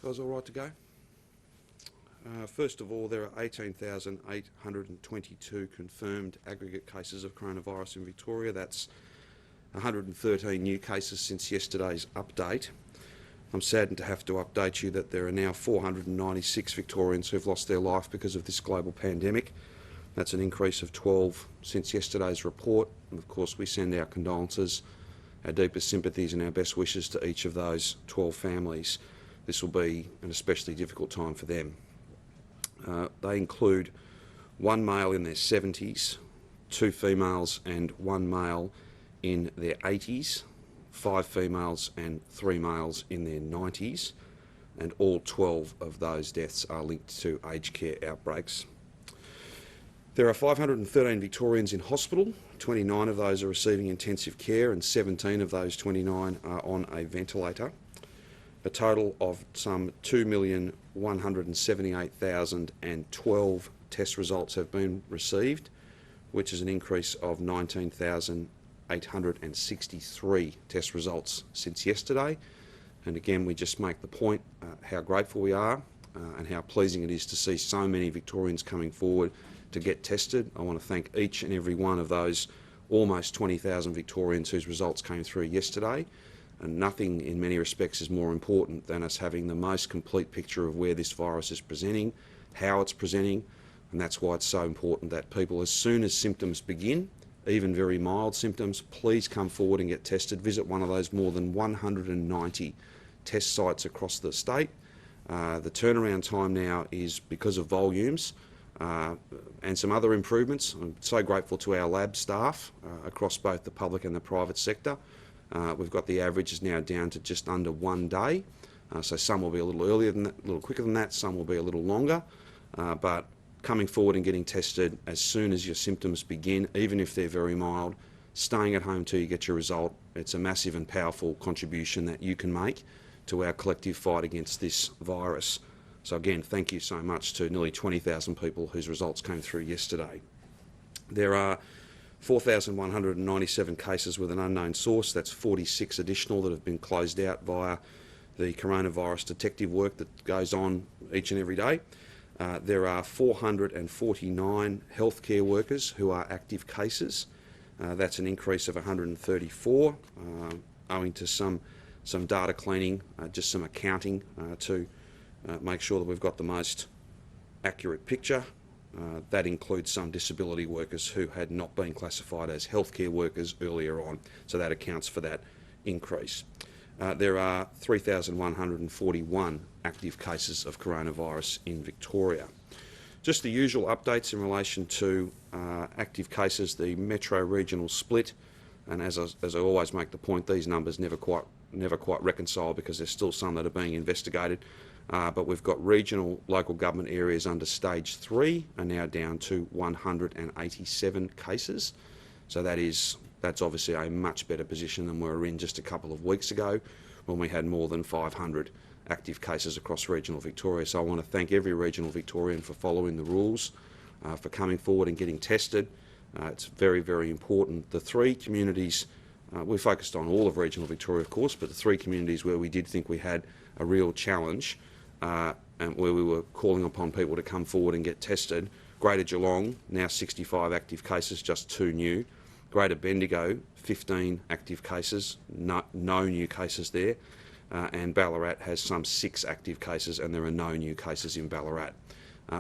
Guys, all right to go? First of all, there are 18,822 confirmed aggregate cases of coronavirus in Victoria. That's 113 new cases since yesterday's update. I'm saddened to have to update you that there are now 496 Victorians who've lost their life because of this global pandemic. That's an increase of 12 since yesterday's report. And of course, we send our condolences, our deepest sympathies and our best wishes to each of those 12 families. This will be an especially difficult time for them. They include one male in their 70s, two females and one male in their 80s, 5 females and 3 males in their 90s, and all 12 of those deaths are linked to aged care outbreaks. There are 513 Victorians in hospital. 29 of those are receiving intensive care and 17 of those 29 are on a ventilator. A total of some 2,178,012 test results have been received, which is an increase of 19,863 test results since yesterday. And again, we just make the point how grateful we are and how pleasing it is to see so many Victorians coming forward to get tested. I want to thank each and every one of those almost 20,000 Victorians whose results came through yesterday. And nothing in many respects is more important than us having the most complete picture of where this virus is presenting, how it's presenting, and that's why it's so important that people, as soon as symptoms begin, even very mild symptoms, please come forward and get tested. Visit one of those more than 190 test sites across the state. The turnaround time now is, because of volumes and some other improvements. I'm so grateful to our lab staff across both the public and the private sector. We've got the averages now down to just under 1 day, so some will be a little earlier than that, a little quicker than that, some will be a little longer, but coming forward and getting tested as soon as your symptoms begin, even if they're very mild, staying at home till you get your result, it's a massive and powerful contribution that you can make to our collective fight against this virus. So again, thank you so much to nearly 20,000 people whose results came through yesterday. There are 4,197 cases with an unknown source. That's 46 additional that have been closed out via the coronavirus detective work that goes on each and every day. There are 449 healthcare workers who are active cases. That's an increase of 134, owing to some data cleaning, just some accounting to make sure that we've got the most accurate picture. That includes some disability workers who had not been classified as healthcare workers earlier on, so that accounts for that increase. There are 3,141 active cases of coronavirus in Victoria. Just the usual updates in relation to active cases, the metro regional split, and as I always make the point, these numbers never quite reconcile because there's still some that are being investigated. But we've got regional local government areas under stage 3 are now down to 187 cases. So that's obviously a much better position than we were in just a couple of weeks ago when we had more than 500 active cases across regional Victoria. So I want to thank every regional Victorian for following the rules, for coming forward and getting tested. It's very, very important. The 3 communities, we focused on all of regional Victoria, of course, but the 3 communities where we did think we had a real challenge and where we were calling upon people to come forward and get tested. Greater Geelong, now 65 active cases, just 2 new. Greater Bendigo, 15 active cases, no new cases there. And Ballarat has some 6 active cases and there are no new cases in Ballarat.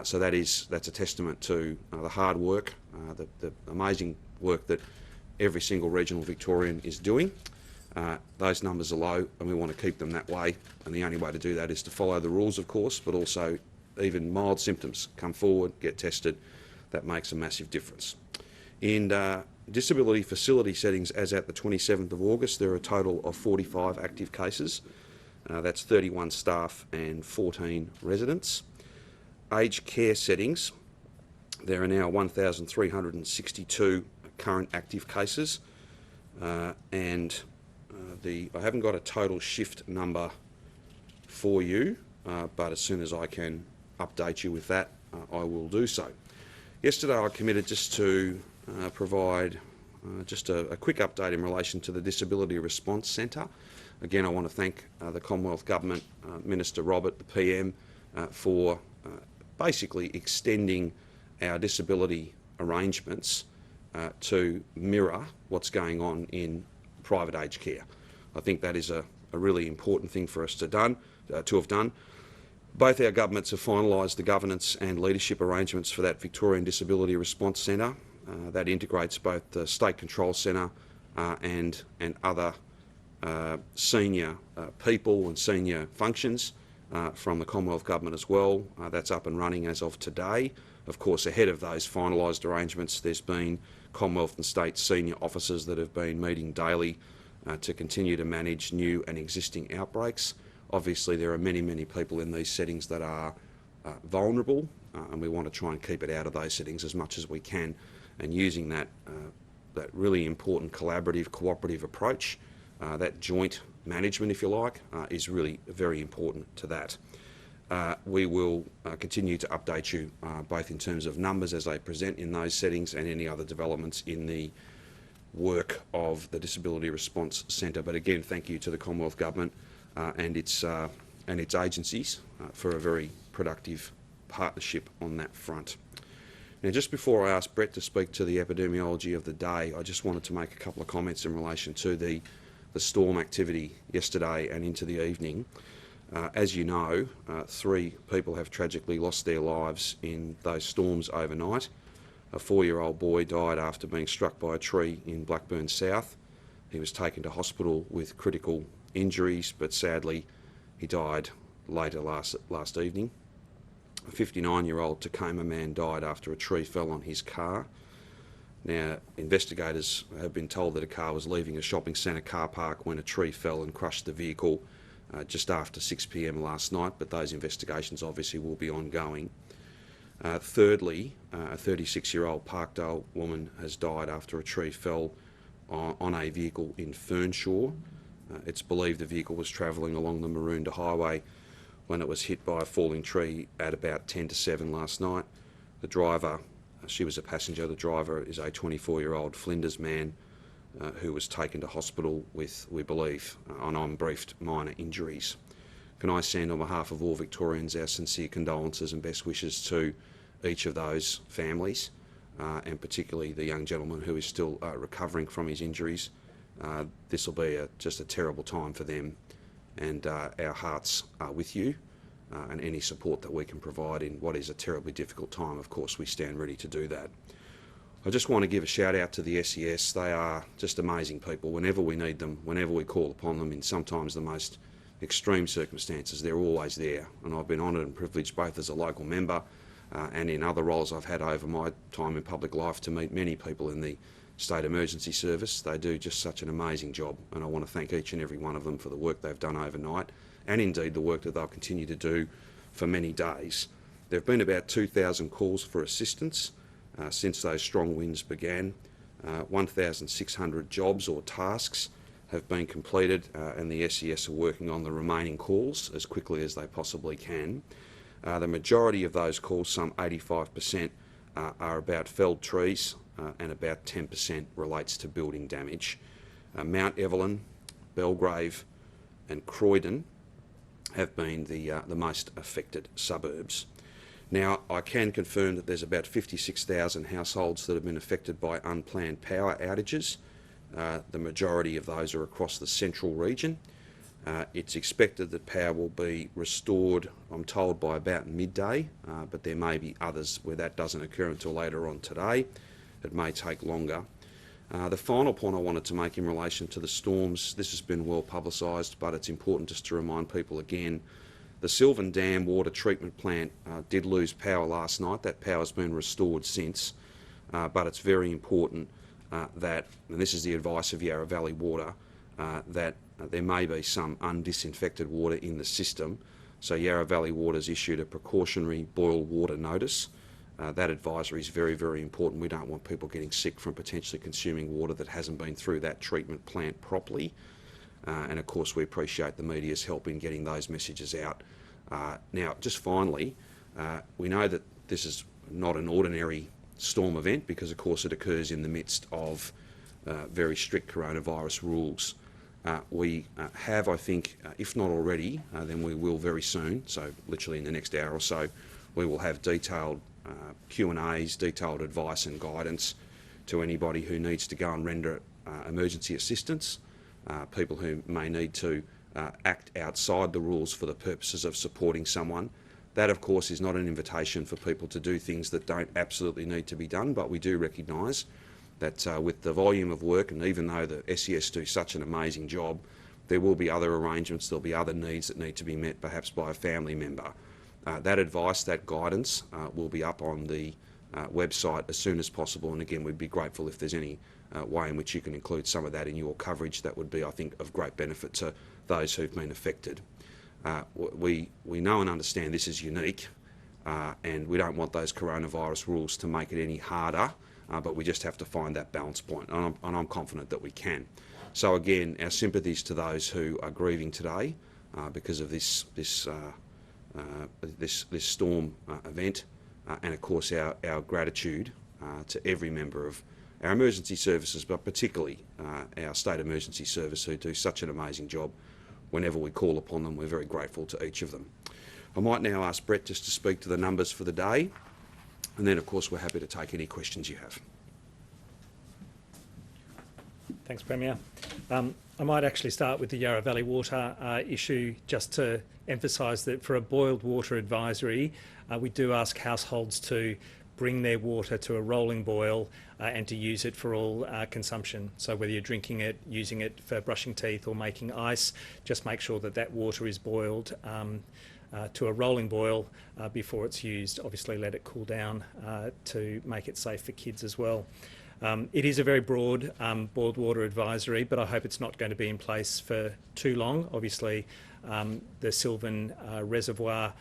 So that's a testament to the hard work, the amazing work that every single regional Victorian is doing. Those numbers are low and we want to keep them that way, and the only way to do that is to follow the rules, of course, but also even mild symptoms, come forward, get tested. That makes a massive difference. In disability facility settings, as at the 27th of August, there are a total of 45 active cases. That's 31 staff and 14 residents. Aged care settings, there are now 1,362 current active cases, and I haven't got a total shift number for you, but as soon as I can update you with that, I will do so. Yesterday I committed just to provide just a quick update in relation to the Disability Response Centre. Again, I want to thank the Commonwealth Government, Minister Robert, the PM, for basically extending our disability arrangements to mirror what's going on in private aged care. I think that is a really important thing for us to have done. Both our governments have finalised the governance and leadership arrangements for that Victorian Disability Response Centre. That integrates both the State Control Centre and other senior people and senior functions from the Commonwealth Government as well. That's up and running as of today. Of course, ahead of those finalised arrangements, there's been Commonwealth and State senior officers that have been meeting daily to continue to manage new and existing outbreaks. Obviously, there are many, many people in these settings that are vulnerable, and we want to try and keep it out of those settings as much as we can. And using that really important collaborative, cooperative approach, that joint management, if you like, is really very important to that. We will continue to update you both in terms of numbers as they present in those settings and any other developments in the work of the Disability Response Centre. But again, thank you to the Commonwealth Government and its agencies for a very productive partnership on that front. Now, just before I ask Brett to speak to the epidemiology of the day, I just wanted to make a couple of comments in relation to the storm activity yesterday and into the evening. As you know, 3 people have tragically lost their lives in those storms overnight. A 4-year-old boy died after being struck by a tree in Blackburn South. He was taken to hospital with critical injuries, but sadly he died later last evening. A 59-year-old Tacoma man died after a tree fell on his car. Now, investigators have been told that a car was leaving a shopping centre car park when a tree fell and crushed the vehicle just after 6 p.m. last night, but those investigations obviously will be ongoing. Thirdly, a 36-year-old Parkdale woman has died after a tree fell on a vehicle in Fernshaw. It's believed the vehicle was travelling along the Maroondah Highway when it was hit by a falling tree at about 10 to 7 last night. The driver, she was a passenger, the driver is a 24-year-old Flinders man who was taken to hospital with, we believe, unbriefed minor injuries. Can I send on behalf of all Victorians our sincere condolences and best wishes to each of those families, and particularly the young gentleman who is still recovering from his injuries. This will be just a terrible time for them, and our hearts are with you, and any support that we can provide in what is a terribly difficult time, of course, we stand ready to do that. I just want to give a shout out to the SES. They are just amazing people. Whenever we need them, whenever we call upon them in sometimes the most extreme circumstances, they're always there. And I've been honoured and privileged both as a local member and in other roles I've had over my time in public life to meet many people in the State Emergency Service. They do just such an amazing job, and I want to thank each and every one of them for the work they've done overnight and indeed the work that they'll continue to do for many days. There have been about 2,000 calls for assistance since those strong winds began. 1,600 jobs or tasks have been completed, and the SES are working on the remaining calls as quickly as they possibly can. The majority of those calls, some 85%, are about felled trees, and about 10% relates to building damage. Mount Evelyn, Belgrave and Croydon have been the most affected suburbs. Now, I can confirm that there's about 56,000 households that have been affected by unplanned power outages. The majority of those are across the central region. It's expected that power will be restored, I'm told, by about midday, but there may be others where that doesn't occur until later on today. It may take longer. The final point I wanted to make in relation to the storms, this has been well publicised, but it's important just to remind people again, the Sylvan Dam water treatment plant did lose power last night. That power's been restored since, but it's very important that, and this is the advice of Yarra Valley Water, that there may be some undisinfected water in the system. So Yarra Valley Water's issued a precautionary boil water notice. That advisory is very, very important. We don't want people getting sick from potentially consuming water that hasn't been through that treatment plant properly. And of course, we appreciate the media's help in getting those messages out. Now, just finally, we know that this is not an ordinary storm event because, of course, it occurs in the midst of very strict coronavirus rules. We have, I think, if not already, then we will very soon, so literally in the next hour or so, we will have detailed Q&As, detailed advice and guidance to anybody who needs to go and render emergency assistance, people who may need to act outside the rules for the purposes of supporting someone. That, of course, is not an invitation for people to do things that don't absolutely need to be done, but we do recognise that with the volume of work, and even though the SES do such an amazing job, there will be other arrangements, there'll be other needs that need to be met, perhaps by a family member. That advice, that guidance will be up on the website as soon as possible, and again, we'd be grateful if there's any way in which you can include some of that in your coverage. That would be, I think, of great benefit to those who've been affected. We know and understand this is unique, and we don't want those coronavirus rules to make it any harder, but we just have to find that balance point, and I'm confident that we can. So again, our sympathies to those who are grieving today because of this storm event, and of course our gratitude to every member of our emergency services, but particularly our state emergency service, who do such an amazing job. Whenever we call upon them, we're very grateful to each of them. I might now ask Brett just to speak to the numbers for the day, and then of course we're happy to take any questions you have. Thanks, Premier. I might actually start with the Yarra Valley water issue, just to emphasise that for a boiled water advisory, we do ask households to bring their water to a rolling boil and to use it for all consumption. So whether you're drinking it, using it for brushing teeth or making ice, just make sure that that water is boiled to a rolling boil before it's used. Obviously let it cool down to make it safe for kids as well. It is a very broad boiled water advisory, but I hope it's not going to be in place for too long. Obviously the Sylvan Reservoir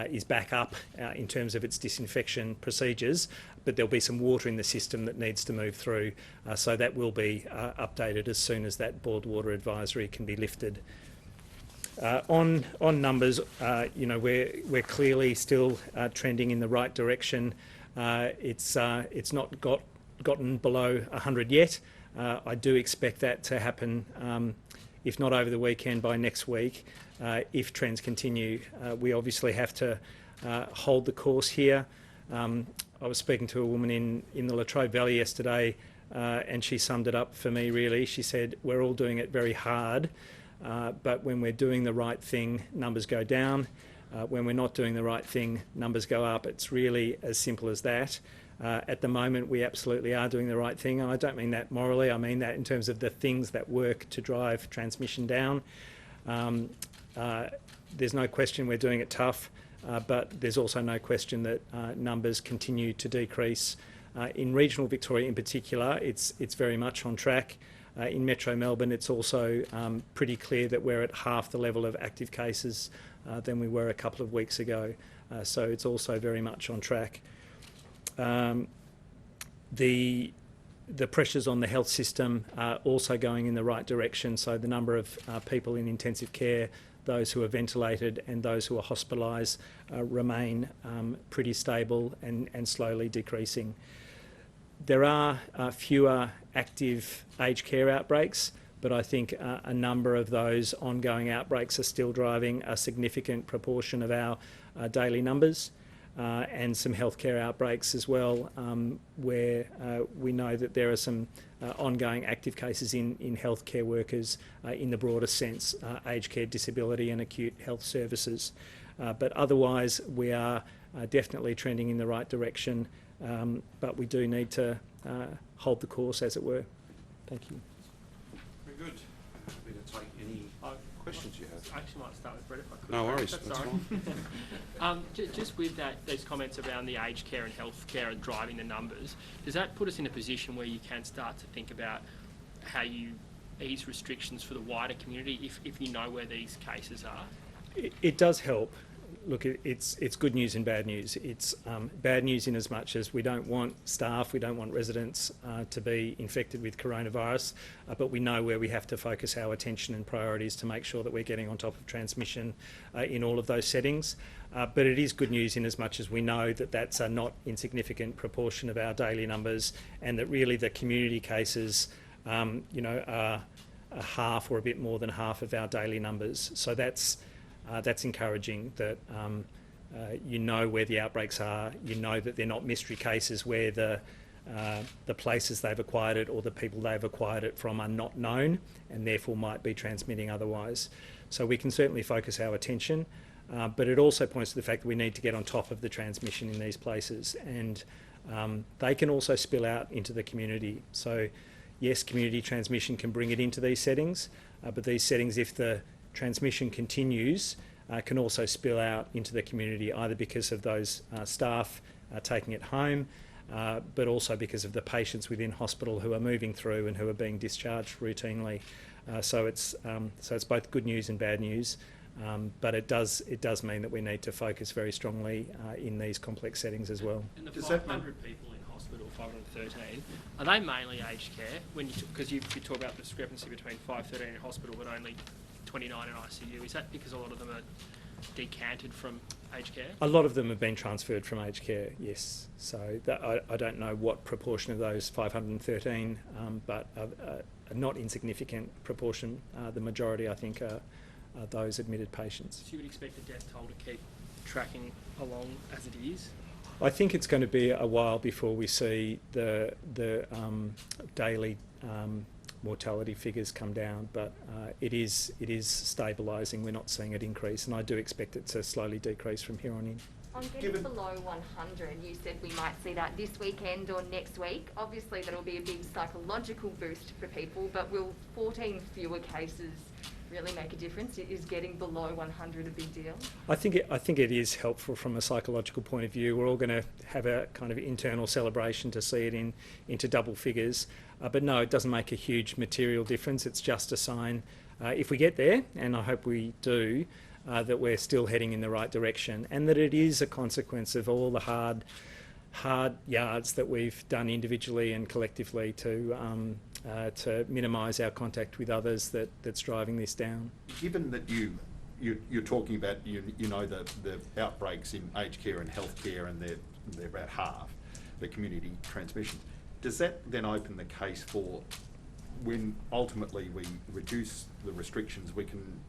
is back up in terms of its disinfection procedures, but there'll be some water in the system that needs to move through, so that will be updated as soon as that boiled water advisory can be lifted. On numbers, you know, we're clearly still trending in the right direction. It's not gotten below 100 yet. I do expect that to happen, if not over the weekend, by next week. If trends continue, we obviously have to hold the course here. I was speaking to a woman in the Latrobe Valley yesterday, and she summed it up for me really. She said, we're all doing it very hard, but when we're doing the right thing, numbers go down. When we're not doing the right thing, numbers go up. It's really as simple as that. At the moment, we absolutely are doing the right thing, and I don't mean that morally, I mean that in terms of the things that work to drive transmission down. There's no question we're doing it tough, but there's also no question that numbers continue to decrease. In regional Victoria in particular, it's very much on track. In Metro Melbourne, it's also pretty clear that we're at half the level of active cases than we were a couple of weeks ago, so it's also very much on track. The pressures on the health system are also going in the right direction, so the number of people in intensive care, those who are ventilated and those who are hospitalised remain pretty stable and slowly decreasing. There are fewer active aged care outbreaks, but I think a number of those ongoing outbreaks are still driving a significant proportion of our daily numbers. And some healthcare outbreaks as well, where we know that there are some ongoing active cases in healthcare workers in the broader sense, aged care, disability and acute health services. But otherwise, we are definitely trending in the right direction, but we do need to hold the course, as it were. Thank you. Very good. Happy to take any questions you have. I actually might start with Brett if I could. No worries, that's fine. Just with those comments around the aged care and health care and driving the numbers, does that put us in a position where you can start to think about how you ease restrictions for the wider community if you know where these cases are? It does help. Look, it's good news and bad news. It's bad news in as much as we don't want staff, we don't want residents to be infected with coronavirus, but we know where we have to focus our attention and priorities to make sure that we're getting on top of transmission in all of those settings. But it is good news in as much as we know that that's a not insignificant proportion of our daily numbers, and that really the community cases, you know, are a half or a bit more than half of our daily numbers. So that's encouraging that you know where the outbreaks are, you know that they're not mystery cases where the places they've acquired it or the people they've acquired it from are not known and therefore might be transmitting otherwise. So we can certainly focus our attention, but it also points to the fact that we need to get on top of the transmission in these places, and they can also spill out into the community. So yes, community transmission can bring it into these settings, but these settings, if the transmission continues, can also spill out into the community, either because of those staff taking it home, but also because of the patients within hospital who are moving through and who are being discharged routinely. So it's both good news and bad news, but it does mean that we need to focus very strongly in these complex settings as well. And the 500 people in hospital, 513, are they mainly aged care? Because you talk about the discrepancy between 513 in hospital but only 29 in ICU. Is that because a lot of them are decanted from aged care? A lot of them have been transferred from aged care, yes. So I don't know what proportion of those 513, but a not insignificant proportion. The majority, I think, are those admitted patients. So you would expect the death toll to keep tracking along as it is? I think it's going to be a while before we see the daily mortality figures come down, but it is stabilising. We're not seeing it increase, and I do expect it to slowly decrease from here on in. On getting below 100, you said we might see that this weekend or next week. Obviously that'll be a big psychological boost for people, but will 14 fewer cases really make a difference? Is getting below 100 a big deal? I think it is helpful from a psychological point of view. We're all going to have a kind of internal celebration to see it into double figures. But no, it doesn't make a huge material difference. It's just a sign, if we get there, and I hope we do, that we're still heading in the right direction, and that it is a consequence of all the hard yards that we've done individually and collectively to minimise our contact with others that's driving this down. Given that you're talking about the outbreaks in aged care and healthcare, and they're about half the community transmissions, does that then open the case for when ultimately we reduce the restrictions, we can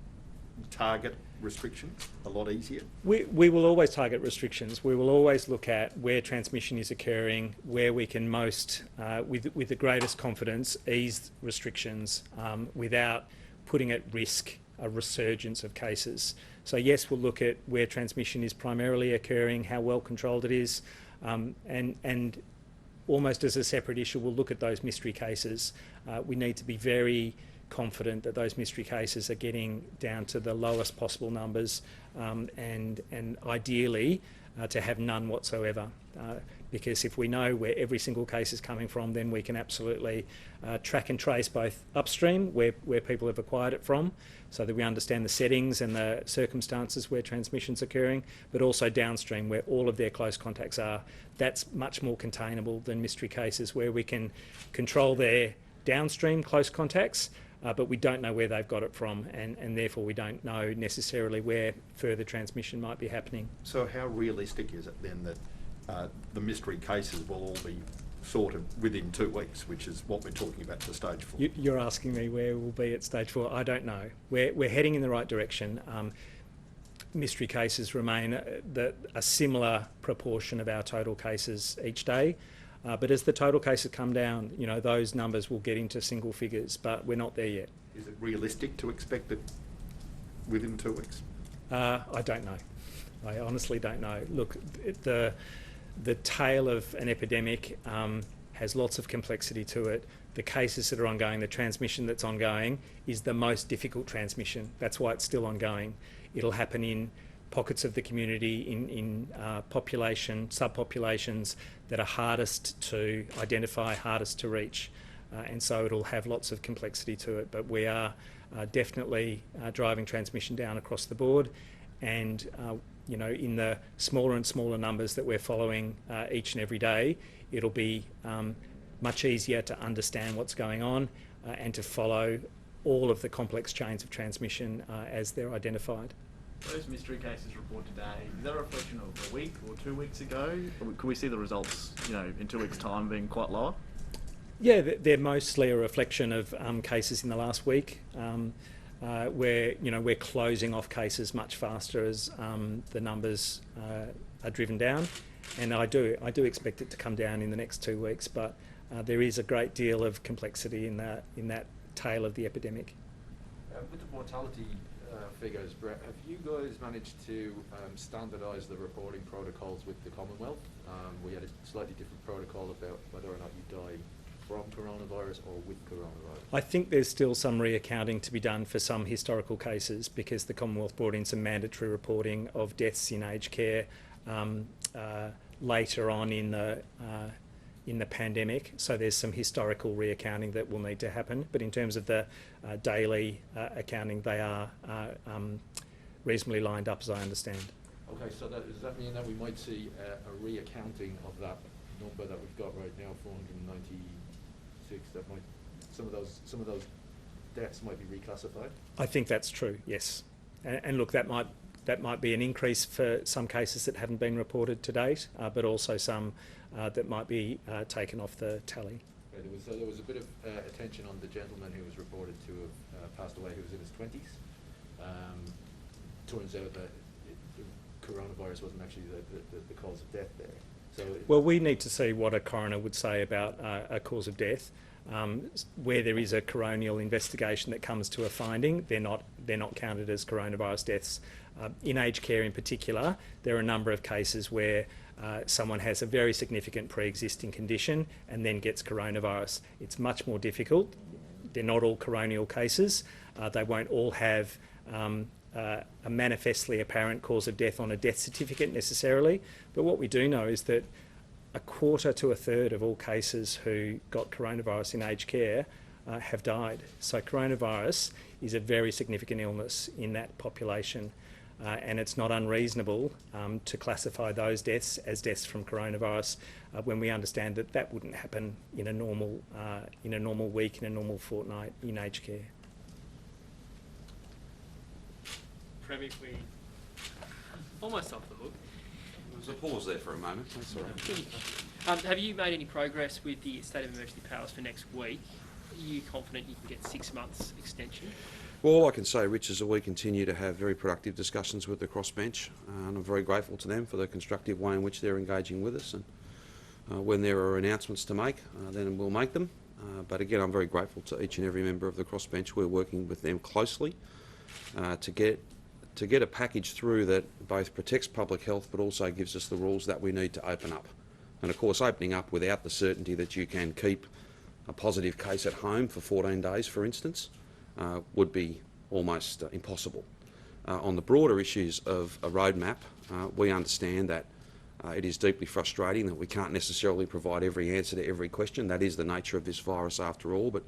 target restrictions a lot easier? We will always target restrictions. We will always look at where transmission is occurring, where we can most, with the greatest confidence, ease restrictions without putting at risk a resurgence of cases. So yes, we'll look at where transmission is primarily occurring, how well controlled it is, and almost as a separate issue, we'll look at those mystery cases. We need to be very confident that those mystery cases are getting down to the lowest possible numbers, and ideally to have none whatsoever. Because if we know where every single case is coming from, then we can absolutely track and trace both upstream, where people have acquired it from, so that we understand the settings and the circumstances where transmission's occurring, but also downstream, where all of their close contacts are. That's much more containable than mystery cases, where we can control their downstream close contacts, but we don't know where they've got it from, and therefore we don't know necessarily where further transmission might be happening. So how realistic is it then that the mystery cases will all be sorted within 2 weeks, which is what we're talking about for stage 4? You're asking me where we'll be at stage 4. I don't know. We're heading in the right direction. Mystery cases remain a similar proportion of our total cases each day. But as the total cases come down, those numbers will get into single figures, but we're not there yet. Is it realistic to expect it within 2 weeks? I don't know. I honestly don't know. Look, the tail of an epidemic has lots of complexity to it. The cases that are ongoing, the transmission that's ongoing, is the most difficult transmission. That's why it's still ongoing. It'll happen in pockets of the community, in subpopulations that are hardest to identify, hardest to reach, and so it'll have lots of complexity to it. But we are definitely driving transmission down across the board, and in the smaller and smaller numbers that we're following each and every day, it'll be much easier to understand what's going on and to follow all of the complex chains of transmission as they're identified. Those mystery cases reported today, is that a reflection of a week or 2 weeks ago? Or could we see the results, in 2 weeks' time being quite lower? Yeah, they're mostly a reflection of cases in the last week, where we're closing off cases much faster as the numbers are driven down, and I do expect it to come down in the next 2 weeks. But there is a great deal of complexity in that tail of the epidemic. With the mortality figures, Brett, have you guys managed to standardise the reporting protocols with the Commonwealth? We had a slightly different protocol about whether or not you die from coronavirus or with coronavirus. I think there's still some reaccounting to be done for some historical cases, because the Commonwealth brought in some mandatory reporting of deaths in aged care later on in the pandemic. So there's some historical reaccounting that will need to happen. But in terms of the daily accounting, they are reasonably lined up, as I understand. Okay, so does that mean that we might see a reaccounting of that number that we've got right now, 496? That might some of those deaths might be reclassified. I think that's true. Yes, and look, that might be an increase for some cases that haven't been reported to date, but also some that might be taken off the tally. Okay, there was a bit of attention on the gentleman who was reported to have passed away, who was in his 20s. Turns out that the coronavirus wasn't actually the cause of death there. So well, we need to see what a coroner would say about a cause of death. Where there is a coronial investigation that comes to a finding, they're not counted as coronavirus deaths. In aged care in particular, there are a number of cases where someone has a very significant pre-existing condition and then gets coronavirus. It's much more difficult. They're not all coronial cases. They won't all have a manifestly apparent cause of death on a death certificate necessarily. But what we do know is that a quarter to a third of all cases who got coronavirus in aged care have died. So coronavirus is a very significant illness in that population, and it's not unreasonable to classify those deaths as deaths from coronavirus when we understand that that wouldn't happen in a normal week, in a normal fortnight in aged care. Premier, if we almost off the hook. There was a pause there for a moment. That's all right. Have you made any progress with the state of emergency powers for next week? Are you confident you can get 6 months extension? Well, all I can say, Rich, is that we continue to have very productive discussions with the crossbench, and I'm very grateful to them for the constructive way in which they're engaging with us. And when there are announcements to make, then we'll make them. But again, I'm very grateful to each and every member of the crossbench. We're working with them closely to get a package through that both protects public health but also gives us the rules that we need to open up. And of course, opening up without the certainty that you can keep a positive case at home for 14 days, for instance, would be almost impossible. On the broader issues of a roadmap, we understand that it is deeply frustrating that we can't necessarily provide every answer to every question. That is the nature of this virus after all. But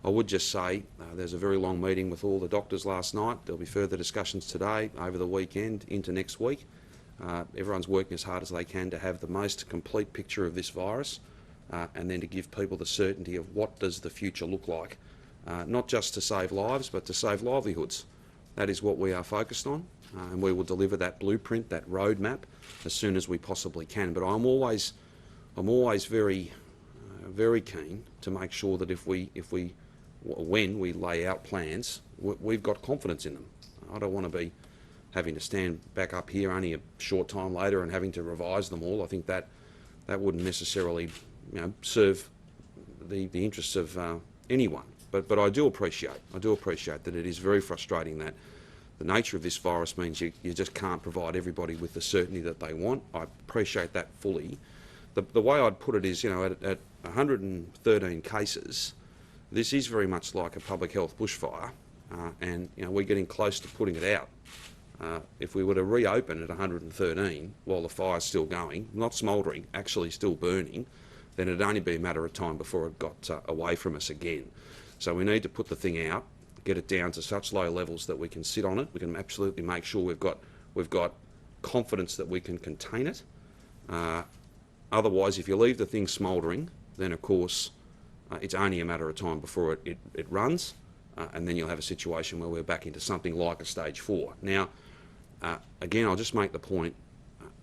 I would just say there's a very long meeting with all the doctors last night. There'll be further discussions today, over the weekend, into next week. Everyone's working as hard as they can to have the most complete picture of this virus and then to give people the certainty of what does the future look like. Not just to save lives, but to save livelihoods. That is what we are focused on, and we will deliver that blueprint, that roadmap, as soon as we possibly can. But I'm always very keen to make sure that when we lay out plans, we've got confidence in them. I don't want to be having to stand back up here only a short time later and having to revise them all. I think that wouldn't necessarily serve the interests of anyone. But I do appreciate that it is very frustrating that the nature of this virus means you just can't provide everybody with the certainty that they want. I appreciate that fully. The way I'd put it is, at 113 cases, this is very much like a public health bushfire, and we're getting close to putting it out. If we were to reopen at 113 while the fire's still going, not smouldering, actually still burning, then it'd only be a matter of time before it got away from us again. So we need to put the thing out, get it down to such low levels that we can sit on it. We can absolutely make sure we've got confidence that we can contain it. Otherwise, if you leave the thing smouldering, then of course it's only a matter of time before it runs, and then you'll have a situation where we're back into something like a stage 4. Now, again, I'll just make the point,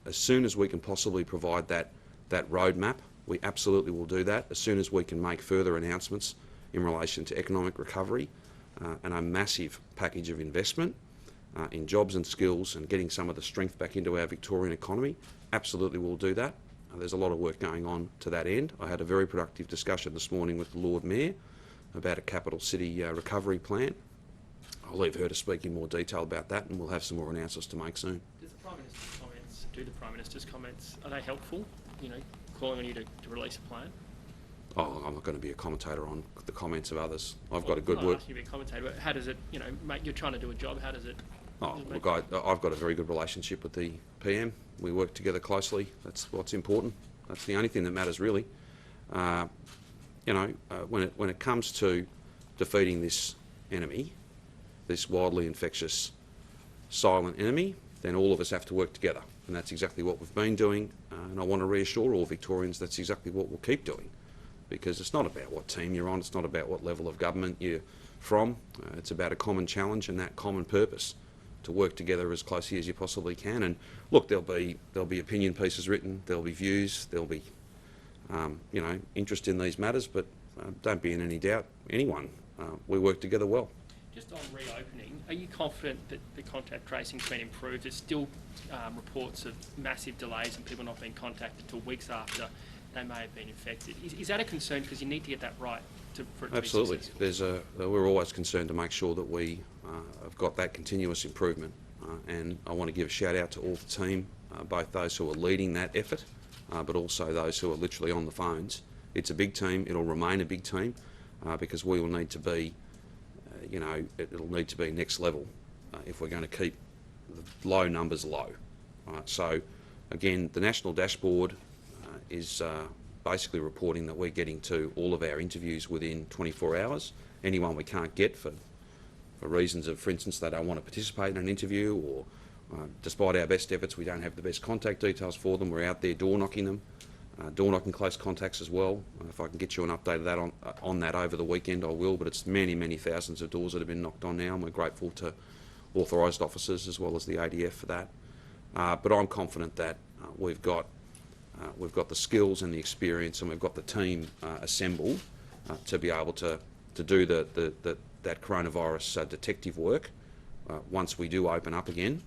as soon as we can possibly provide that roadmap We absolutely will do that as soon as we can make further announcements in relation to economic recovery and a massive package of investment in jobs and skills and getting some of the strength back into our Victorian economy. Absolutely we'll do that. There's a lot of work going on to that end. I had a very productive discussion this morning with the Lord Mayor about a capital city recovery plan. I'll leave her to speak in more detail about that, and we'll have some more announcements to make soon. Do the Prime Minister's comments, are they helpful, calling on you to release a plan? Oh, I'm not going to be a commentator on the comments of others. I've got a I'm good not word. asking you to be a commentator, but how does it, you're trying to do a job, how does it... Oh, look, I've got a very good relationship with the PM. We work together closely. That's what's important. That's the only thing that matters, really. When it comes to defeating this enemy, this wildly infectious, silent enemy, then all of us have to work together. And that's exactly what we've been doing. And I want to reassure all Victorians that's exactly what we'll keep doing. Because it's not about what team you're on, it's not about what level of government you're from. It's about a common challenge and that common purpose to work together as closely as you possibly can. And look, there'll be opinion pieces written, there'll be views, there'll be interest in these matters, but don't be in any doubt, anyone, we work together well. Just on reopening, are you confident that the contact tracing's been improved? There's still reports of massive delays and people not being contacted until weeks after they may have been infected. Is that a concern? Because you need to get that right for it to Absolutely. be successful. We're always concerned to make sure that we have got that continuous improvement. And I want to give a shout out to all the team, both those who are leading that effort, but also those who are literally on the phones. It's a big team. It'll remain a big team because we will need to be, it'll need to be next level if we're going to keep the low numbers low. So, again, the national dashboard is basically reporting that we're getting to all of our interviews within 24 hours. Anyone we can't get for reasons of, for instance, they don't want to participate in an interview, or despite our best efforts, we don't have the best contact details for them. We're out there door knocking them, door knocking close contacts as well. If I can get you an update of that on that over the weekend, I will. But it's many, many thousands of doors that have been knocked on now, and we're grateful to authorised officers as well as the ADF for that. But I'm confident that we've got the skills and the experience, and we've got the team assembled to be able to do that coronavirus detective work once we do open up again,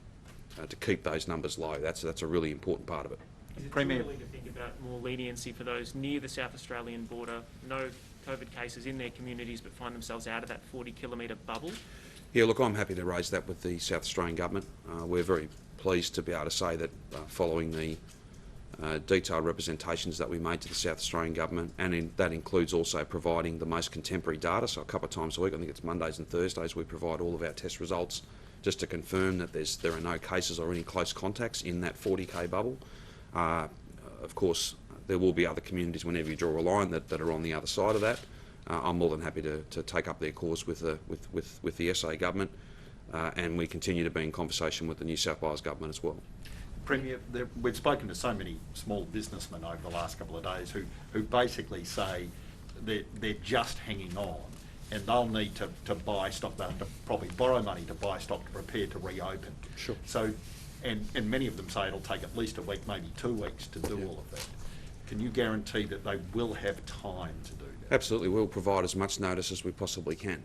to keep those numbers low. That's a really important part of it. Is it Premier. too early to think about more leniency for those near the South Australian border, no COVID cases in their communities but find themselves out of that 40-kilometre bubble? Yeah, look, I'm happy to raise that with the South Australian Government. We're very pleased to be able to say that following the detailed representations that we made to the South Australian Government, and that includes also providing the most contemporary data. So a couple of times a week, I think it's Mondays and Thursdays, we provide all of our test results just to confirm that there are no cases or any close contacts in that 40k bubble. Of course, there will be other communities whenever you draw a line that are on the other side of that. I'm more than happy to take up their cause with the SA Government, and we continue to be in conversation with the New South Wales Government as well. Premier, we've spoken to so many small businessmen over the last couple of days who basically say they're just hanging on, and they'll need to buy stock. They'll have to probably borrow money to buy stock to prepare to reopen. Sure. So, and many of them say it'll take at least a week, maybe 2 weeks to do all of that. Can you guarantee that they will have time to do that? Absolutely, we'll provide as much notice as we possibly can.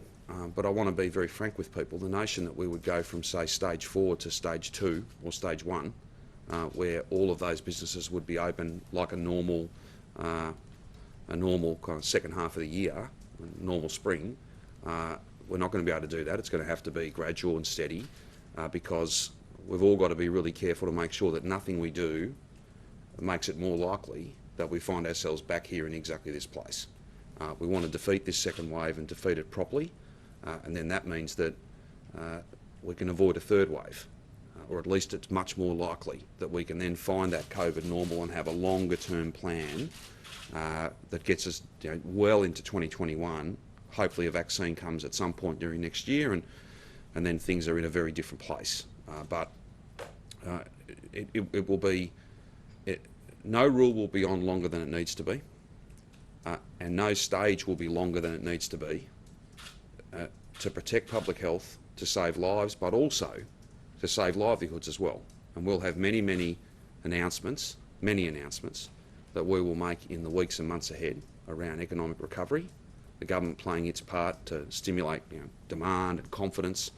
But I want to be very frank with people. The notion that we would go from, say, stage 4 to stage 2 or stage 1, where all of those businesses would be open like a normal kind of second half of the year, normal spring, we're not going to be able to do that. It's going to have to be gradual and steady, because we've all got to be really careful to make sure that nothing we do makes it more likely that we find ourselves back here in exactly this place. We want to defeat this second wave and defeat it properly, and then that means that we can avoid a third wave, or at least it's much more likely that we can then find that COVID normal and have a longer term plan that gets us well into 2021. Hopefully a vaccine comes at some point during next year, and then things are in a very different place. But it will be, no rule will be on longer than it needs to be, and no stage will be longer than it needs to be to protect public health, to save lives, but also to save livelihoods as well. And we'll have many announcements that we will make in the weeks and months ahead around economic recovery, the government playing its part to stimulate demand and confidence,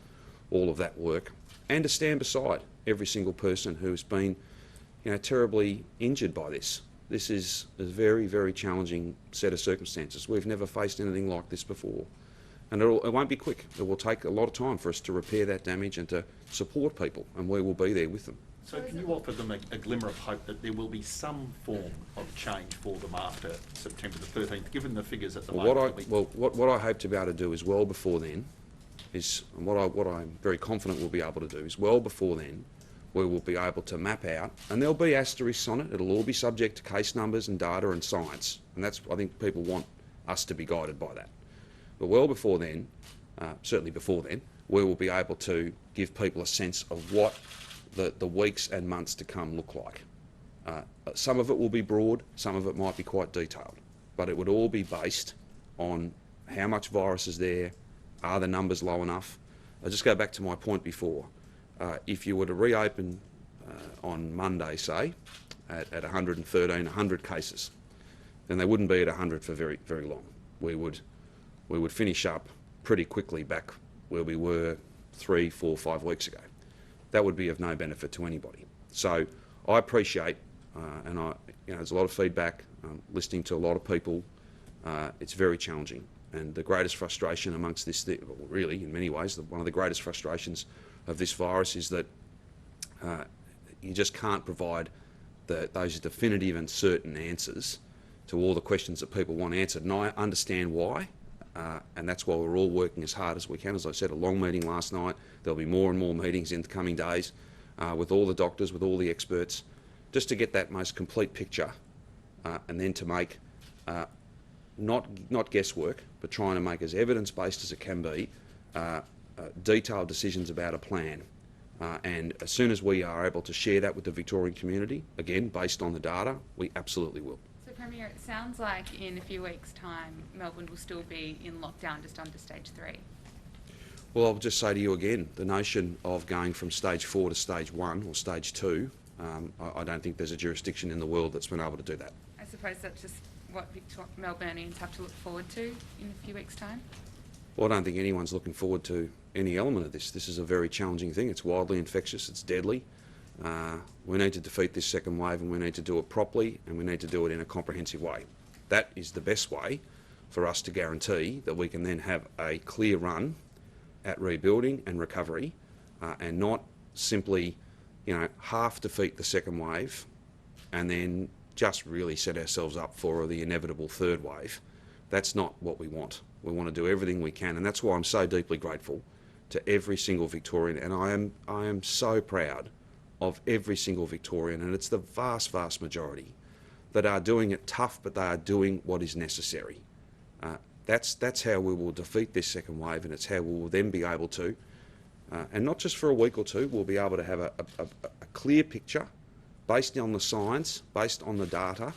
all of that work, and to stand beside every single person who has been terribly injured by this. This is a very, very challenging set of circumstances. We've never faced anything like this before. And it won't be quick. It will take a lot of time for us to repair that damage and to support people, and we will be there with them. So can you offer them a glimmer of hope that there will be some form of change for them after September the 13th, given the figures at the moment? What I hope to be able to do is well before then, and what I'm very confident we'll be able to do is well before then, we will be able to map out, and there'll be asterisks on it. It'll all be subject to case numbers and data and science, and that's, I think people want us to be guided by that. But well before then, certainly before then, we will be able to give people a sense of what the weeks and months to come look like. Some of it will be broad, some of it might be quite detailed, but it would all be based on how much virus is there, are the numbers low enough. I'll just go back to my point before. If you were to reopen on Monday, say, at 113, 100 cases, then they wouldn't be at 100 for very, very long. We would finish up pretty quickly back where we were 3, 4, 5 weeks ago. That would be of no benefit to anybody. So I appreciate, and there's a lot of feedback, listening to a lot of people. It's very challenging, and the greatest frustration amongst this, really, in many ways, one of the greatest frustrations of this virus is that you just can't provide those definitive and certain answers to all the questions that people want answered. And I understand why, and that's why we're all working as hard as we can. As I said, a long meeting last night. There'll be more and more meetings in the coming days with all the doctors, with all the experts, just to get that most complete picture, and then to make not guesswork, but trying to make as evidence-based as it can be, detailed decisions about a plan. And as soon as we are able to share that with the Victorian community, again, based on the data, we absolutely will. So, Premier, it sounds like in a few weeks' time, Melbourne will still be in lockdown just under stage 3. Well, I'll just say to you again, the notion of going from stage 4 to stage 1 or stage 2, I don't think there's a jurisdiction in the world that's been able to do that. I suppose that's just what Melburnians have to look forward to in a few weeks' time? Well, I don't think anyone's looking forward to any element of this. This is a very challenging thing. It's widely infectious. It's deadly. We need to defeat this second wave, and we need to do it properly, and we need to do it in a comprehensive way. That is the best way for us to guarantee that we can then have a clear run at rebuilding and recovery, and not simply, half defeat the second wave and then just really set ourselves up for the inevitable third wave. That's not what we want. We want to do everything we can, and that's why I'm so deeply grateful to every single Victorian, and I am so proud of every single Victorian, and it's the vast, vast majority that are doing it tough, but they are doing what is necessary. That's how we will defeat this second wave, and it's how we will then be able to, and not just for a week or two, we'll be able to have a clear picture based on the science, based on the data,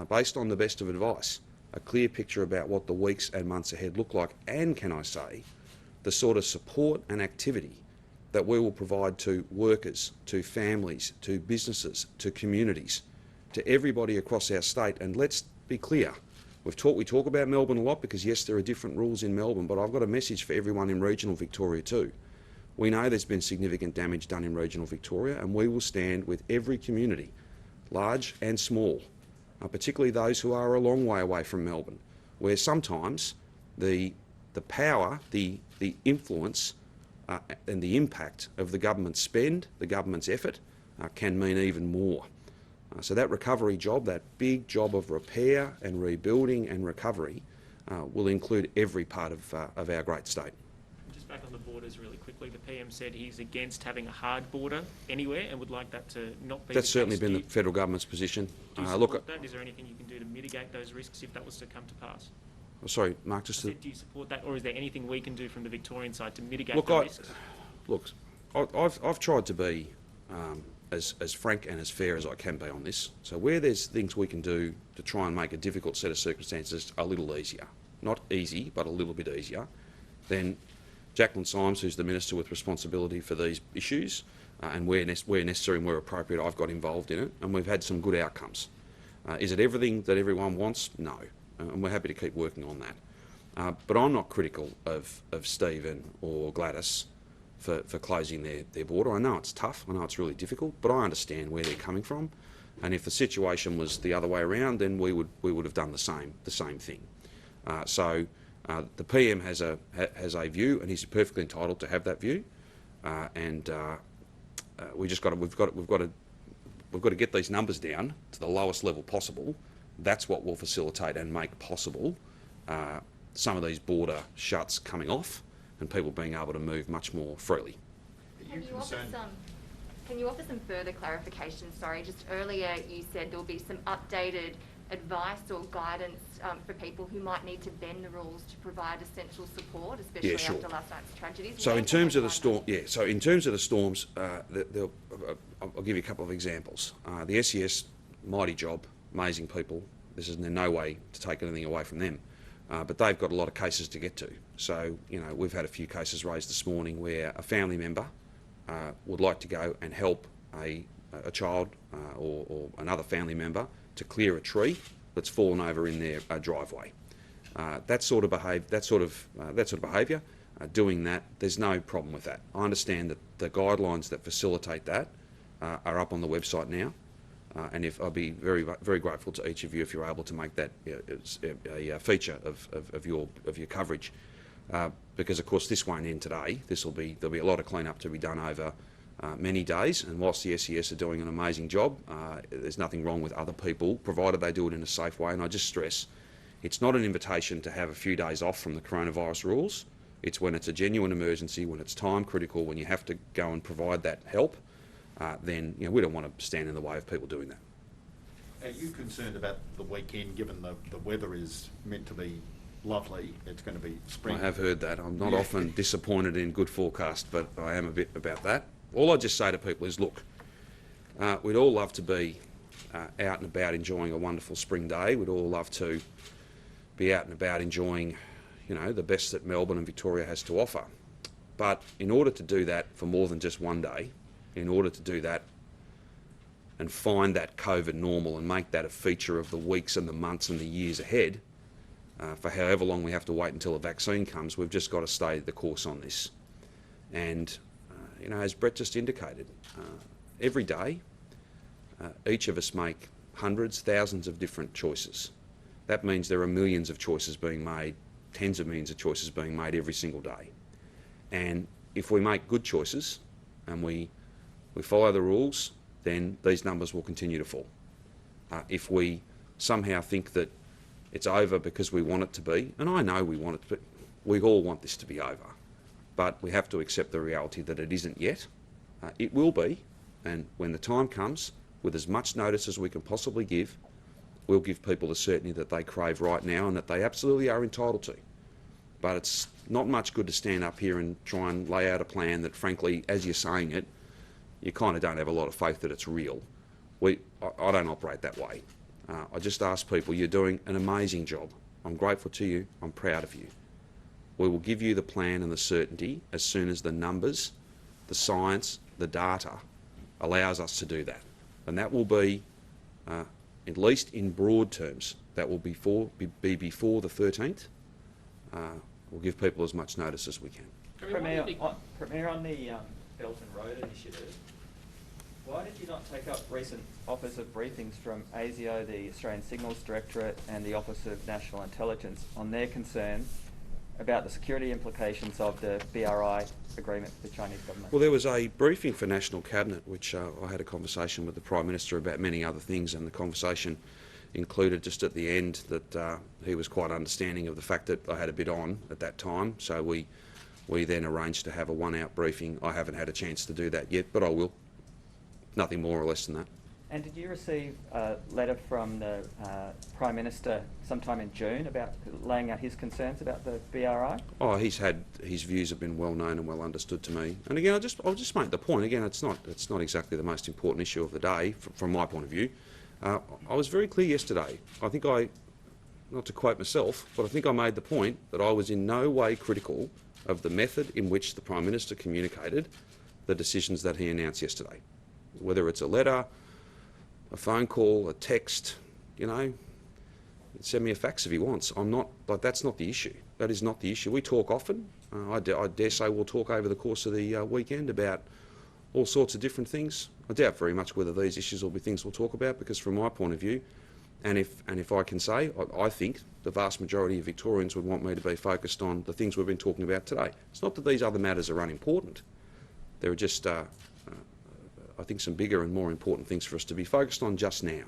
based on the best of advice, a clear picture about what the weeks and months ahead look like, and, can I say, the sort of support and activity that we will provide to workers, to families, to businesses, to communities, to everybody across our state. And let's be clear, we talk about Melbourne a lot because, yes, there are different rules in Melbourne, but I've got a message for everyone in regional Victoria too. We know there's been significant damage done in regional Victoria, and we will stand with every community, large and small, particularly those who are a long way away from Melbourne, where sometimes the power, the influence and the impact of the government's spend, the government's effort, can mean even more. So that recovery job, that big job of repair and rebuilding and recovery, will include every part of our great state. Just back on the borders really quickly, the PM said he's against having a hard border anywhere and would like that to not be. That's certainly been the federal government's position. Do you support that? Is there anything you can do to mitigate those risks if that was to come to pass? Sorry, Mark, Do you support that, or is there anything we can do from the Victorian side to mitigate the risks? Look, I've tried to be as frank and as fair as I can be on this. So where there's things we can do to try and make a difficult set of circumstances a little easier, not easy, but a little bit easier, then Jacqueline Symes, who's the Minister with responsibility for these issues, and where necessary and where appropriate, I've got involved in it, and we've had some good outcomes. Is it everything that everyone wants? No, and we're happy to keep working on that. But I'm not critical of Stephen or Gladys for closing their border. I know it's tough, I know it's really difficult, but I understand where they're coming from. And if the situation was the other way around, then we would have done the same thing. So the PM has a view, and he's perfectly entitled to have that view. We've got to get these numbers down to the lowest level possible. That's what will facilitate and make possible some of these border shuts coming off and people being able to move much more freely. Can you offer some further clarification? Sorry, just earlier you said there will be some updated advice or guidance for people who might need to bend the rules to provide essential support, especially after last night's tragedies. So in terms of the storm, So in terms of the storms, I'll give you a couple of examples. The SES, mighty job, amazing people. This is in no way to take anything away from them, but they've got a lot of cases to get to. So we've had a few cases raised this morning where a family member would like to go and help a child or another family member to clear a tree that's fallen over in their driveway. That sort of behaviour, doing that, there's no problem with that. I understand that the guidelines that facilitate that are up on the website now, and I'll be very, very grateful to each of you if you're able to make that a feature of your coverage, because of course this won't end today. There'll be a lot of clean-up to be done over many days, and whilst the SES are doing an amazing job, there's nothing wrong with other people, provided they do it in a safe way. And I just stress, it's not an invitation to have a few days off from the coronavirus rules. It's when it's a genuine emergency, when it's time critical, when you have to go and provide that help, then we don't want to stand in the way of people doing that. Are you concerned about the weekend, given the weather is meant to be lovely? It's going to be spring. I have heard that. I'm not often disappointed in good forecast, but I am a bit about that. All I just say to people is, look, we'd all love to be out and about enjoying a wonderful spring day. We'd all love to be out and about enjoying, the best that Melbourne and Victoria has to offer. But in order to do that for more than just one day, in order to do that and find that COVID normal and make that a feature of the weeks and the months and the years ahead, for however long we have to wait until a vaccine comes, we've just got to stay the course on this. And as Brett just indicated, every day each of us make hundreds, thousands of different choices. That means there are millions of choices being made, tens of millions of choices being made every single day. And if we make good choices and we follow the rules, then these numbers will continue to fall. If we somehow think that it's over because we want it to be, and I know we want it to be, we all want this to be over, but we have to accept the reality that it isn't yet. It will be, and when the time comes, with as much notice as we can possibly give, we'll give people the certainty that they crave right now and that they absolutely are entitled to. But it's not much good to stand up here and try and lay out a plan that, frankly, as you're saying it, you kind of don't have a lot of faith that it's real. I don't operate that way. I just ask people, you're doing an amazing job. I'm grateful to you. I'm proud of you. We will give you the plan and the certainty as soon as the numbers, the science, the data allows us to do that. And that will be, at least in broad terms, that will be before the 13th. We'll give people as much notice as we can. Premier, on the Belton Road initiative, why did you not take up recent offers of briefings from ASIO, the Australian Signals Directorate, and the Office of National Intelligence on their concerns about the security implications of the BRI agreement with the Chinese government? Well, there was a briefing for National Cabinet, which I had a conversation with the Prime Minister about many other things, and the conversation included just at the end that he was quite understanding of the fact that I had a bit on at that time, so we then arranged to have a one-hour briefing. I haven't had a chance to do that yet, but I will. Nothing more or less than that. And did you receive a letter from the Prime Minister sometime in June about laying out his concerns about the BRI? Oh, his views have been well known and well understood to me. And again, I'll just make the point. Again, it's not exactly the most important issue of the day from my point of view. I was very clear yesterday. I think not to quote myself, but I think I made the point that I was in no way critical of the method in which the Prime Minister communicated the decisions that he announced yesterday. Whether it's a letter, a phone call, a text, you know, send me a fax if he wants. I'm not, like, that's not the issue. That is not the issue. We talk often. I dare say we'll talk over the course of the weekend about all sorts of different things. I doubt very much whether these issues will be things we'll talk about, because from my point of view, and if I can say, I think the vast majority of Victorians would want me to be focused on the things we've been talking about today. It's not that these other matters are unimportant. There are just, I think, some bigger and more important things for us to be focused on just now.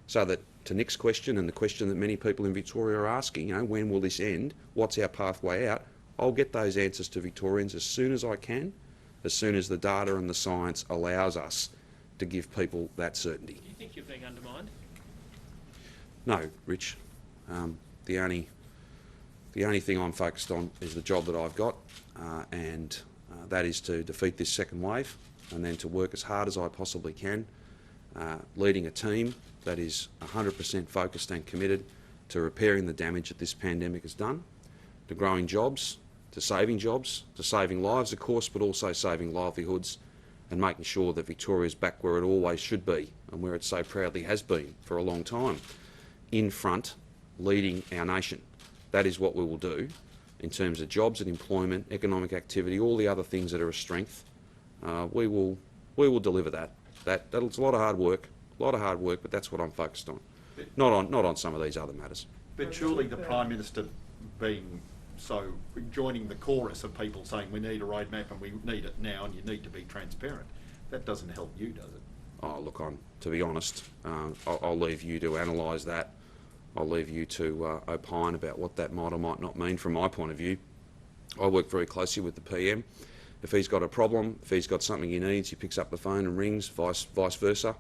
So that, to Nick's question and the question that many people in Victoria are asking, you know, when will this end? What's our pathway out? I'll get those answers to Victorians as soon as I can, as soon as the data and the science allows us to give people that certainty. Do you think you're being undermined? No, Rich. The only thing I'm focused on is the job that I've got, and that is to defeat this second wave, and then to work as hard as I possibly can, leading a team that is 100% focused and committed to repairing the damage that this pandemic has done, to growing jobs, to saving lives, of course, but also saving livelihoods, and making sure that Victoria is back where it always should be and where it so proudly has been for a long time, in front, leading our nation. That is what we will do in terms of jobs and employment, economic activity, all the other things that are a strength. We will deliver that. That's a lot of hard work, but that's what I'm focused on. Not on some of these other matters. But surely the Prime Minister joining the chorus of people saying we need a roadmap and we need it now and you need to be transparent, that doesn't help you, does it? Oh, look, to be honest, I'll leave you to analyse that. I'll leave you to opine about what that might or might not mean from my point of view. I work very closely with the PM. If he's got a problem, if he's got something he needs, he picks up the phone and rings, vice versa.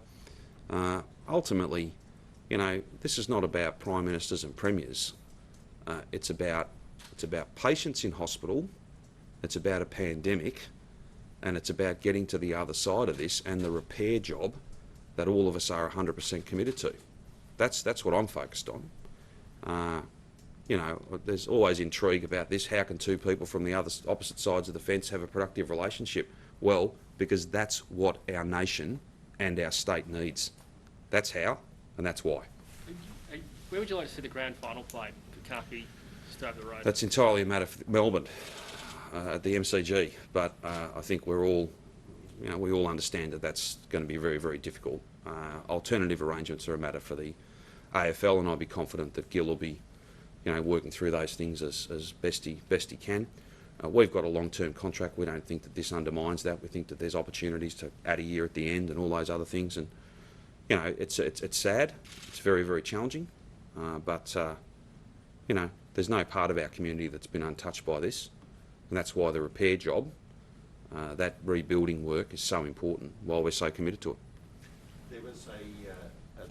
Ultimately, you know, this is not about Prime Ministers and Premiers. It's about patients in hospital, it's about a pandemic, and it's about getting to the other side of this and the repair job that all of us are 100% committed to. That's what I'm focused on. You know, there's always intrigue about this. How can two people from the opposite sides of the fence have a productive relationship? Well, because that's what our nation and our state needs. That's how, and that's why. Where would you like to see the grand final played? It can't be just over the road. That's entirely a matter for Melbourne, at the MCG. But I think we all understand that that's going to be very, very difficult. Alternative arrangements are a matter for the AFL, and I'll be confident that Gil will be, you know, working through those things as best he can. We've got a long-term contract. We don't think that this undermines that. We think that there's opportunities to add a year at the end and all those other things. And you know, it's sad. It's very, very challenging. But you know, there's no part of our community that's been untouched by this, and that's why the repair job, that rebuilding work, is so important. While we're so committed to it. There was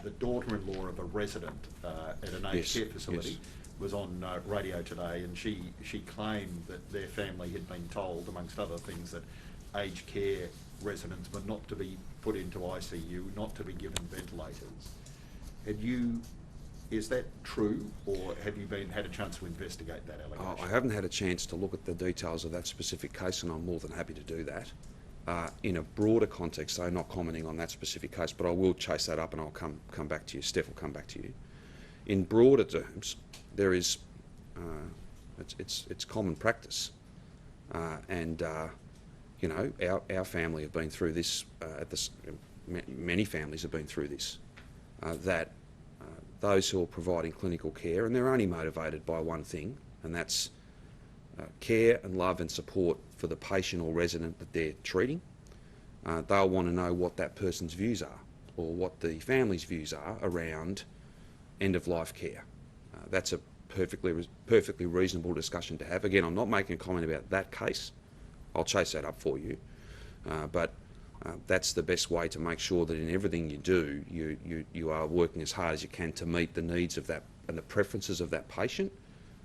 the daughter-in-law of a resident at an aged care facility was on radio today, and she claimed that their family had been told, amongst other things, that aged care residents were not to be put into ICU, not to be given ventilators. Is that true, or have you had a chance to investigate that allegation? I haven't had a chance to look at the details of that specific case, and I'm more than happy to do that. In a broader context, though, not commenting on that specific case, but I will chase that up and I'll come back to you. Steph will come back to you. In broader terms, there is, it's common practice, and you know, our family have been through this. Many families have been through this. That those who are providing clinical care, and they're only motivated by one thing, and that's care and love and support for the patient or resident that they're treating. They'll want to know what that person's views are, or what the family's views are around end-of-life care. That's a perfectly reasonable discussion to have. Again, I'm not making a comment about that case. I'll chase that up for you. But that's the best way to make sure that in everything you do, you are working as hard as you can to meet the needs of that and the preferences of that patient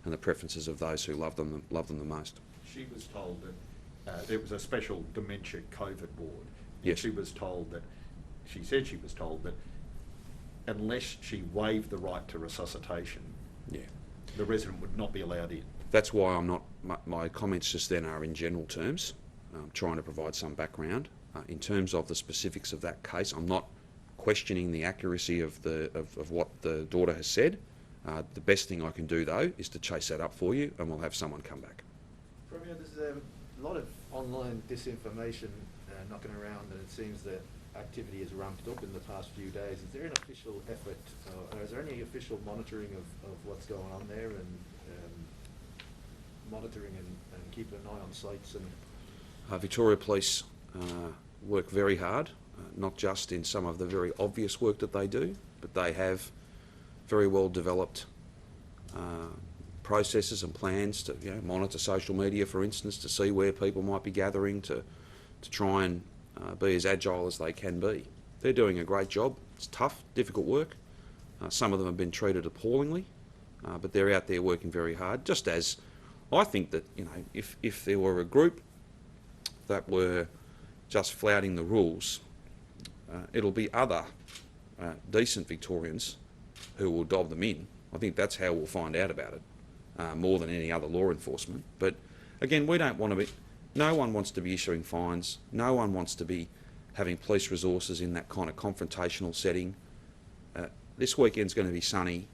and the preferences of those who love them the most. She was told that there was a special dementia COVID ward. Yes. She said she was told that unless she waived the right to resuscitation, the resident would not be allowed in. That's why I'm not. My comments just then are in general terms, trying to provide some background. In terms of the specifics of that case, I'm not questioning the accuracy of what the daughter has said. The best thing I can do, though, is to chase that up for you, and we'll have someone come back. Premier, there's a lot of online disinformation knocking around, and it seems that activity has ramped up in the past few days. Is there an official effort, or is there any official monitoring of what's going on there, and monitoring and keeping an eye on sites? And Victoria Police work very hard, not just in some of the very obvious work that they do, but they have very well developed processes and plans to monitor social media, for instance, to see where people might be gathering, to try and be as agile as they can be. They're doing a great job. It's tough, difficult work. Some of them have been treated appallingly, but they're out there working very hard. Just as I think that if there were a group that were just flouting the rules, it'll be other decent Victorians who will dob them in. I think that's how we'll find out about it, more than any other law enforcement. But again, we don't want to be. No one wants to be issuing fines. No one wants to be having police resources in that kind of confrontational setting. This weekend's going to be sunny,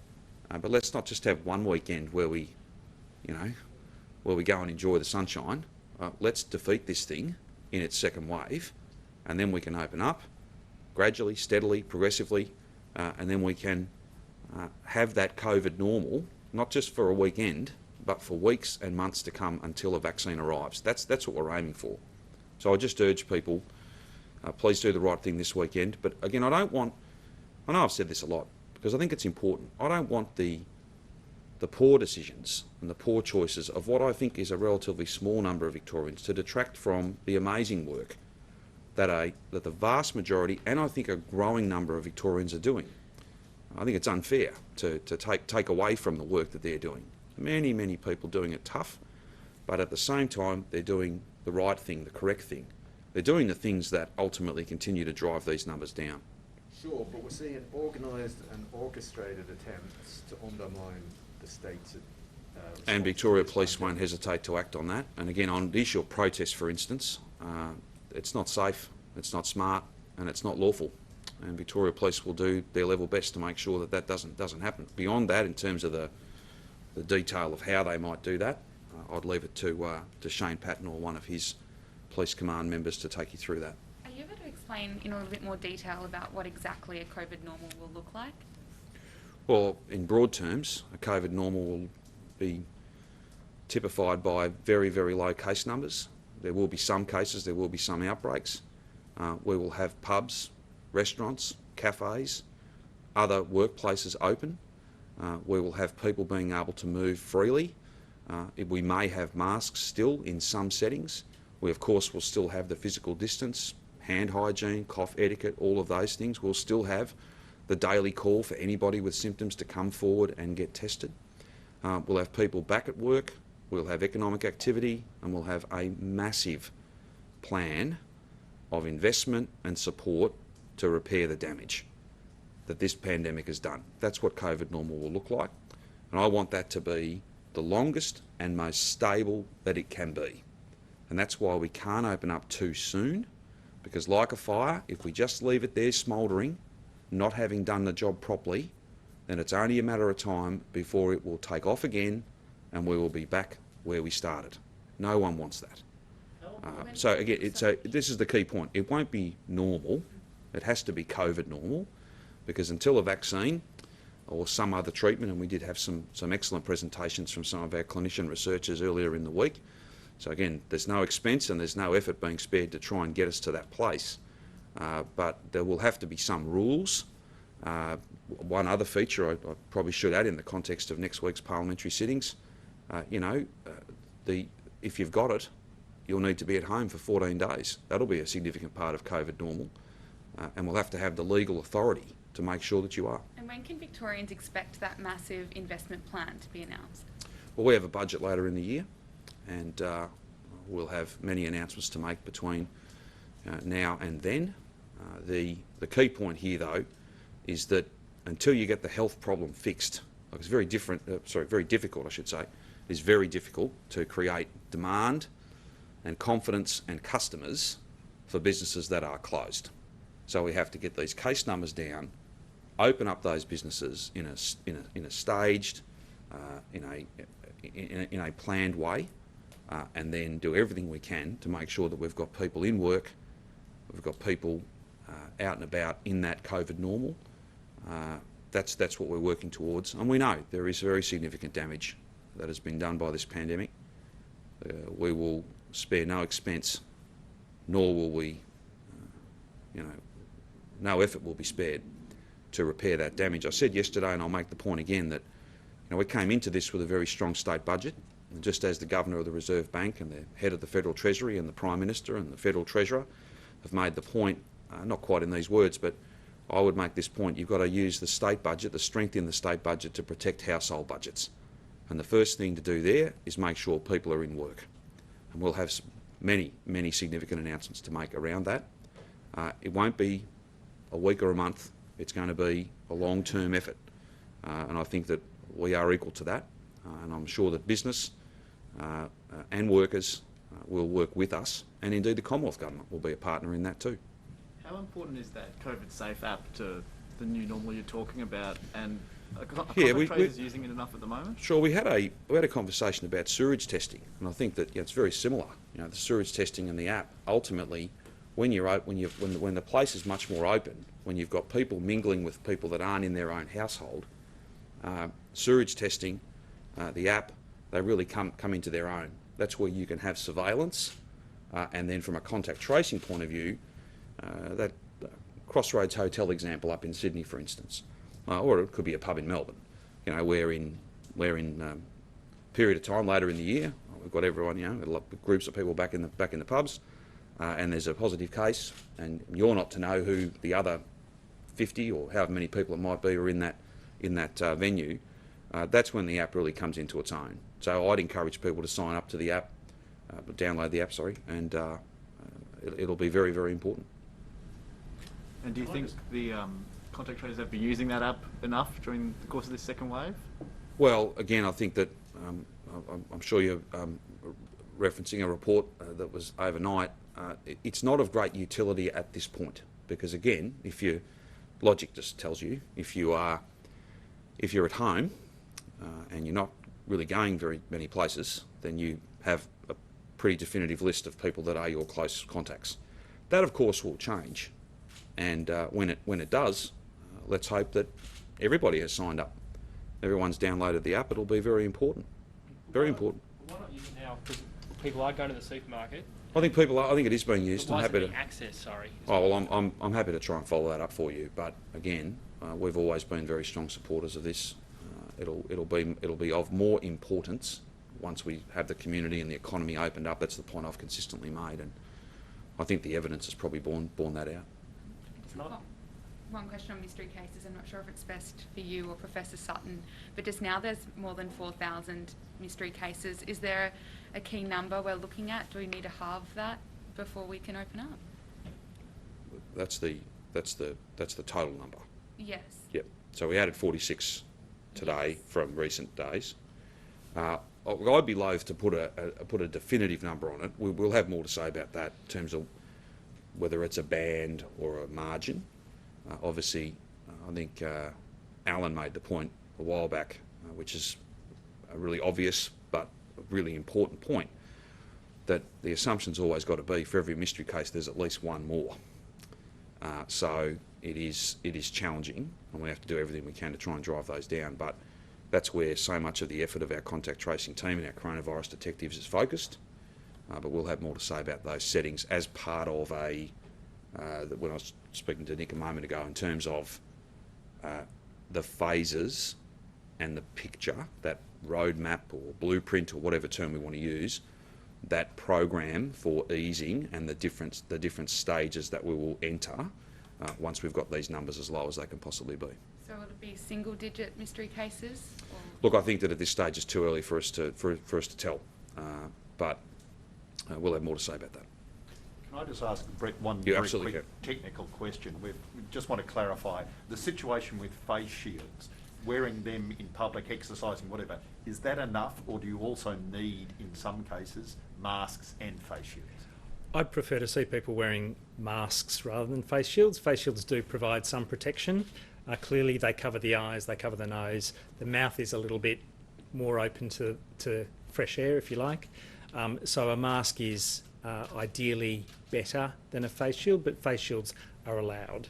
but let's not just have one weekend where we go and enjoy the sunshine. Let's defeat this thing in its second wave, and then we can open up gradually, steadily, progressively, and then we can have that COVID normal, not just for a weekend, but for weeks and months to come until a vaccine arrives. That's what we're aiming for. So I just urge people, please do the right thing this weekend. But again, I know I've said this a lot, because I think it's important. I don't want the poor decisions and the poor choices of what I think is a relatively small number of Victorians to detract from the amazing work that the vast majority, and I think a growing number of Victorians are doing. I think it's unfair to take away from the work that they're doing. Many, many people doing it tough, but at the same time, they're doing the right thing, the correct thing. They're doing the things that ultimately continue to drive these numbers down. Sure, but we're seeing organised and orchestrated attempts to undermine the state's and Victoria Police won't hesitate to act on that. And again, on the issue of protests, for instance, it's not safe, it's not smart, and it's not lawful. And Victoria Police will do their level best to make sure that that doesn't happen. Beyond that, in terms of the detail of how they might do that, I'd leave it to Shane Patton or one of his police command members to take you through that. Are you able to explain in a little bit more detail about what exactly a COVID normal will look like? Well, in broad terms, a COVID normal will be typified by very, very low case numbers. There will be some cases, there will be some outbreaks. We will have pubs, restaurants, cafes, other workplaces open. We will have people being able to move freely. We may have masks still in some settings. We, of course, will still have the physical distance, hand hygiene, cough etiquette, all of those things. We'll still have the daily call for anybody with symptoms to come forward and get tested. We'll have people back at work. We'll have economic activity, and we'll have a massive plan of investment and support to repair the damage that this pandemic has done. That's what COVID normal will look like. And I want that to be the longest and most stable that it can be. And that's why we can't open up too soon, because like a fire, if we just leave it there smouldering, not having done the job properly, then it's only a matter of time before it will take off again and we will be back where we started. No one wants that. So again, this is the key point. It won't be normal. It has to be COVID normal, because until a vaccine or some other treatment, and we did have some excellent presentations from some of our clinician researchers earlier in the week. So again, there's no expense and there's no effort being spared to try and get us to that place. But there will have to be some rules. One other feature I probably should add in the context of next week's parliamentary sittings, if you've got it, you'll need to be at home for 14 days. That'll be a significant part of COVID normal. And we'll have to have the legal authority to make sure that you are. And when can Victorians expect that massive investment plan to be announced? Well, we have a budget later in the year, and we'll have many announcements to make between now and then. The key point here, though, is that until you get the health problem fixed, like it's very difficult, I should say. It's very difficult to create demand and confidence and customers for businesses that are closed. So we have to get these case numbers down, open up those businesses in a staged, in a planned way, and then do everything we can to make sure that we've got people in work, we've got people out and about in that COVID normal. That's what we're working towards, and we know there is very significant damage that has been done by this pandemic. We will spare no expense, nor will we, no effort will be spared to repair that damage. I said yesterday, and I'll make the point again, that we came into this with a very strong state budget, and just as the Governor of the Reserve Bank and the head of the Federal Treasury and the Prime Minister and the Federal Treasurer have made the point, not quite in these words, but I would make this point: you've got to use the state budget, the strength in the state budget, to protect household budgets. And the first thing to do there is make sure people are in work. And we'll have many, many significant announcements to make around that. It won't be a week or a month. It's going to be a long-term effort. And I think that we are equal to that. And I'm sure that business and workers will work with us. And indeed the Commonwealth Government will be a partner in that too. How important is that COVID Safe app to the new normal you're talking about, and are traders using it enough at the moment? Sure, we had a conversation about sewage testing, and I think that it's very similar. The sewage testing and the app. Ultimately, when the place is much more open, when you've got people mingling with people that aren't in their own household, sewage testing, the app, they really come into their own. That's where you can have surveillance, and then from a contact tracing point of view, that Crossroads Hotel example up in Sydney, for instance, or it could be a pub in Melbourne, where in period of time later in the year, we've got everyone, groups of people back in the pubs, and there's a positive case, and you're not to know who the other 50 or however many people it might be are in that venue. That's when the app really comes into its own. So I'd encourage people to sign up to the app, download the app, and it'll be very, very important. And do you think the contact traders have been using that app enough during the course of this second wave? Well, again, I think that I'm sure you're referencing a report that was overnight. It's not of great utility at this point because, again, logic just tells you if you're at home and you're not really going very many places, then you have a pretty definitive list of people that are your close contacts. That, of course, will change. And when it does, let's hope that everybody has signed up. Everyone's downloaded the app. It'll be very important. Very important. Why not use it now? Because people are going to the supermarket. I think it is being used. Why isn't it access? Sorry. Oh well, I'm happy to try and follow that up for you. But again, we've always been very strong supporters of this. It'll be of more importance once we have the community and the economy opened up. That's the point I've consistently made, and I think the evidence has probably borne that out. One question on mystery cases. I'm not sure if it's best for you or Professor Sutton, but just now there's more than 4,000 mystery cases. Is there a key number we're looking at? Do we need to halve that before we can open up? That's the total number. Yes. Yep. So we added 46 today from recent days. I'd be loath to put a definitive number on it. We'll have more to say about that in terms of whether it's a band or a margin. Obviously, I think Alan made the point a while back, which is a really obvious but a really important point, that the assumption's always got to be for every mystery case there's at least one more. So it is challenging, and we have to do everything we can to try and drive those down. But that's where so much of the effort of our contact tracing team and our coronavirus detectives is focused. But we'll have more to say about those settings as part of when I was speaking to Nick a moment ago, in terms of the phases and the picture, that roadmap or blueprint or whatever term we want to use, that program for easing and the different stages that we will enter once we've got these numbers as low as they can possibly be. So will it be single-digit mystery cases? Or? Look, I think that at this stage it's too early for us to tell, but we'll have more to say about that. Can I just ask Brett one You very absolutely quick technical question? We just want to clarify the situation with face shields, wearing them in public, exercising, whatever. Is that enough, or do you also need, in some cases, masks and face shields? I'd prefer to see people wearing masks rather than face shields. Face shields do provide some protection. Clearly they cover the eyes, they cover the nose. The mouth is a little bit more open to fresh air, if you like. So a mask is ideally better than a face shield, but face shields are allowed.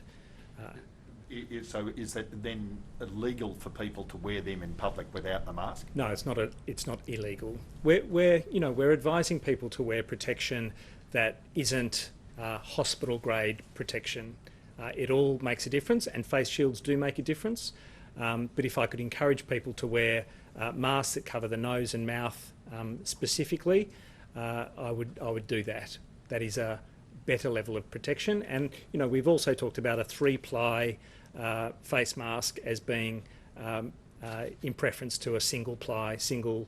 So is that then illegal for people to wear them in public without the mask? No, it's not. It's not illegal. We're advising people to wear protection that isn't hospital grade protection. It all makes a difference, and face shields do make a difference. But if I could encourage people to wear masks that cover the nose and mouth specifically, I would do that. That is a better level of protection. And we've also talked about a 3-ply face mask as being in preference to a single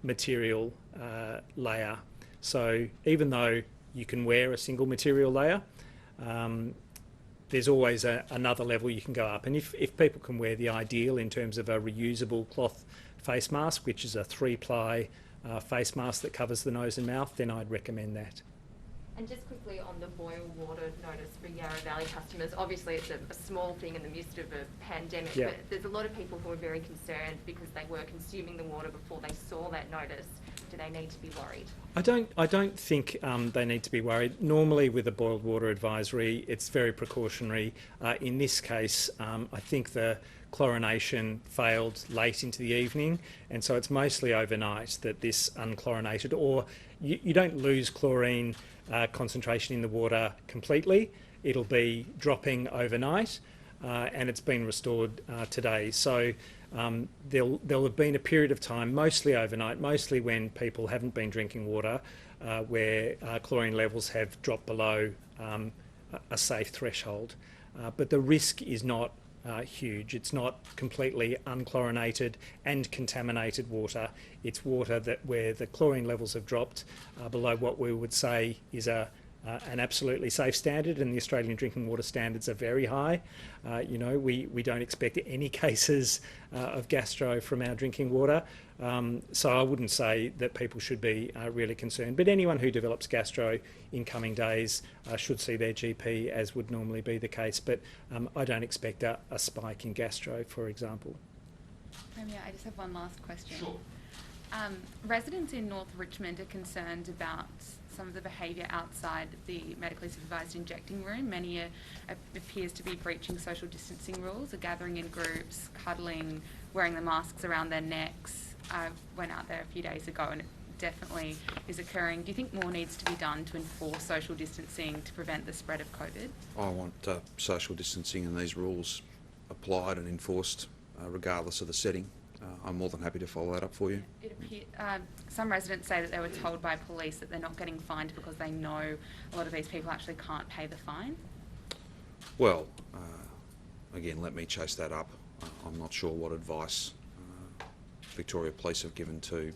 material layer. So even though you can wear a single material layer, there's always another level you can go up. And if people can wear the ideal in terms of a reusable cloth face mask, which is a 3-ply face mask that covers the nose and mouth, then I'd recommend that. And just quickly on the boil water notice for Yarra Valley customers, obviously it's a small thing in the midst of a pandemic, Yeah. but there's a lot of people who are very concerned because they were consuming the water before they saw that notice. Do they need to be worried? I don't think they need to be worried. Normally with a boiled water advisory, it's very precautionary. In this case, I think the chlorination failed late into the evening, and so it's mostly overnight that this unchlorinated, or you don't lose chlorine concentration in the water completely. It'll be dropping overnight, and it's been restored today. So there'll have been a period of time, mostly overnight, mostly when people haven't been drinking water, where chlorine levels have dropped below a safe threshold. But the risk is not huge. It's not completely unchlorinated and contaminated water. It's water where the chlorine levels have dropped below what we would say is an absolutely safe standard, and the Australian drinking water standards are very high. We don't expect any cases of gastro from our drinking water, so I wouldn't say that people should be really concerned. But anyone who develops gastro in coming days should see their GP, as would normally be the case. But I don't expect a spike in gastro, for example. Premier, I just have one last question. Sure. Residents in North Richmond are concerned about some of the behaviour outside the medically supervised injecting room. Many appears to be breaching social distancing rules, are gathering in groups, cuddling, wearing the masks around their necks. I went out there a few days ago and it definitely is occurring. Do you think more needs to be done to enforce social distancing to prevent the spread of COVID? I want social distancing and these rules applied and enforced regardless of the setting. I'm more than happy to follow that up for you. Some residents say that they were told by police that they're not getting fined because they know a lot of these people actually can't pay the fine. Well, again, let me chase that up. I'm not sure what advice Victoria Police have given to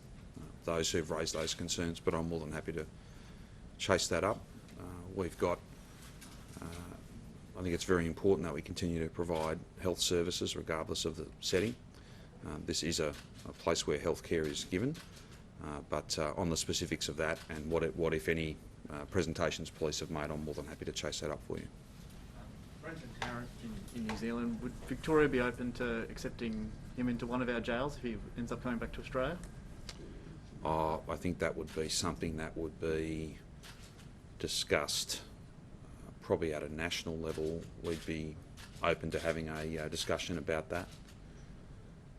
those who've raised those concerns, but I'm more than happy to chase that up. We've got, I think it's very important that we continue to provide health services regardless of the setting. This is a place where healthcare is given, but on the specifics of that and what if any presentations police have made, I'm more than happy to chase that up for you. Brenton Tarrant in New Zealand, would Victoria be open to accepting him into one of our jails if he ends up coming back to Australia? I think that would be something that would be discussed probably at a national level. We'd be open to having a discussion about that.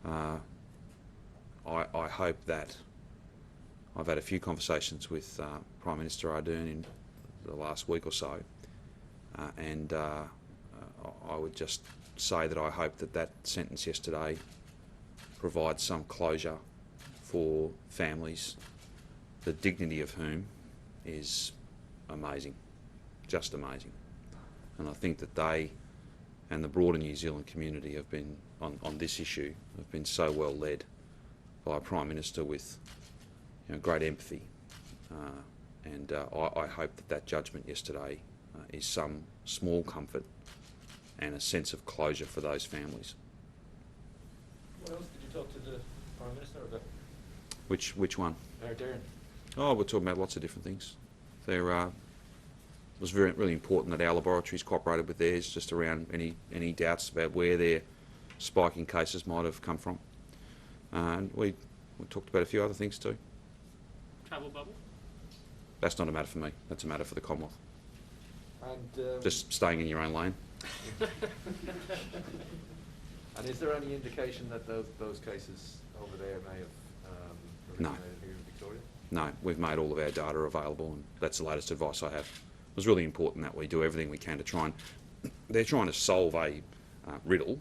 I hope that I've had a few conversations with Prime Minister Ardern in the last week or so, and I would just say that I hope that sentence yesterday provides some closure for families, the dignity of whom is amazing, just amazing. And I think that they and the broader New Zealand community have been, on this issue, have been so well led by a Prime Minister with great empathy. And I hope that judgment yesterday is some small comfort and a sense of closure for those families. What else did you talk to the Prime Minister about? Which one? Ardern. Oh, we're talking about lots of different things. it was really important that our laboratories cooperated with theirs just around any doubts about where their spiking cases might have come from. And we talked about a few other things too. Travel bubble? That's not a matter for me. That's a matter for the Commonwealth. And, Just staying in your own lane. and is there any indication that those cases over there may have No. originated here in Victoria? No, we've made all of our data available, and that's the latest advice I have. It was really important that we do everything we can to try and... They're trying to solve a riddle,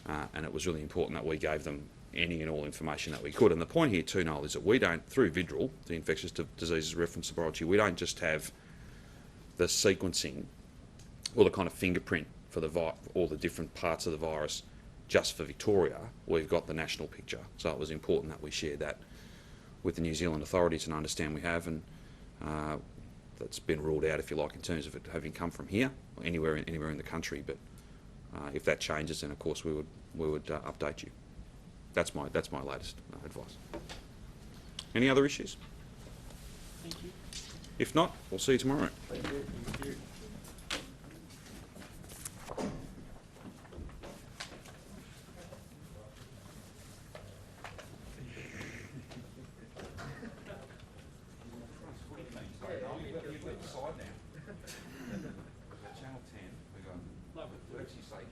and it was really important that we gave them any and all information that we could. And the point here too, Noel, is that we don't, through VIDRL, the Infectious Diseases Reference Laboratory, we don't just have the sequencing or the kind of fingerprint for all the different parts of the virus just for Victoria. We've got the national picture. So it was important that we shared that with the New Zealand authorities and understand we have, and that's been ruled out, if you like, in terms of it having come from here or anywhere in the country. But if that changes, then of course we would update you. That's my latest advice. Any other issues? Thank you. If not, we'll see you tomorrow. Thank you. Thank you. Channel 10, we got, we'll actually say,